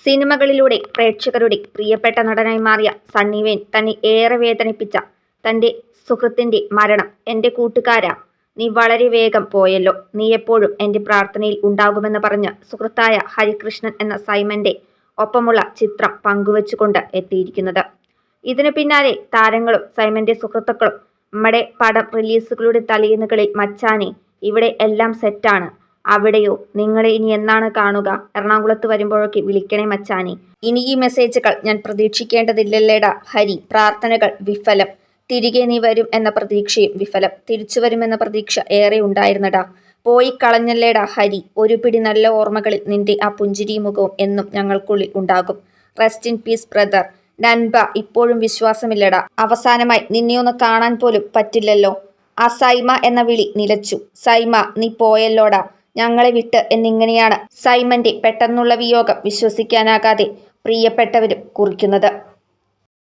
സിനിമകളിലൂടെ പ്രേക്ഷകരുടെ പ്രിയപ്പെട്ട നടനായി മാറിയ സണ്ണി വെയ്ൻ തന്നെ ഏറെ വേദനിപ്പിച്ച തന്റെ സുഹൃത്തിന്റെ മരണം. എന്റെ കൂട്ടുകാരാ, നീ വളരെ വേഗം പോയല്ലോ. നീ എപ്പോഴും എന്റെ പ്രാർത്ഥനയിൽ ഉണ്ടാകുമെന്ന് പറഞ്ഞ് സുഹൃത്തായ ഹരികൃഷ്ണൻ എന്ന സൈമന്റെ ഒപ്പമുള്ള ചിത്രം പങ്കുവച്ചുകൊണ്ട് എത്തിയിരിക്കുന്നത്. ഇതിനു പിന്നാലെ താരങ്ങളും സൈമന്റെ സുഹൃത്തുക്കളും നമ്മുടെ പടം റിലീസുകളുടെ തലേന്നുകളിൽ മച്ചാനെ, ഇവിടെ എല്ലാം സെറ്റാണ്. അവിടെയോ? നിങ്ങളെ ഇനി എന്നാണ് കാണുക? എറണാകുളത്ത് വരുമ്പോഴൊക്കെ വിളിക്കണേ മച്ചാനെ. ഇനി ഈ മെസ്സേജുകൾ ഞാൻ പ്രതീക്ഷിക്കേണ്ടതില്ലല്ലേടാ ഹരി. പ്രാർത്ഥനകൾ വിഫലം. തിരികെ നീ വരും എന്ന പ്രതീക്ഷയും വിഫലം. തിരിച്ചു വരുമെന്ന പ്രതീക്ഷ ഏറെ ഉണ്ടായിരുന്നടാ. പോയി കളഞ്ഞല്ലേടാ ഹരി. ഒരു പിടി നല്ല ഓർമ്മകളിൽ നിന്റെ ആ പുഞ്ചിരി മുഖവും എന്നും ഞങ്ങൾക്കുള്ളിൽ ഉണ്ടാകും. Rest in peace brother. നൻപ, ഇപ്പോഴും വിശ്വാസമില്ലടാ. അവസാനമായി നിന്നെയൊന്ന് കാണാൻ പോലും പറ്റില്ലല്ലോ. ആ സൈമ എന്ന വിളി നിലച്ചു. സൈമ, നീ പോയല്ലോടാ, ഞങ്ങളെ വിട്ട് എന്നിങ്ങനെയാണ് സൈമന്റെ പെട്ടെന്നുള്ള വിയോഗം വിശ്വസിക്കാനാകാതെ പ്രിയപ്പെട്ടവരും കുറിക്കുന്നത്.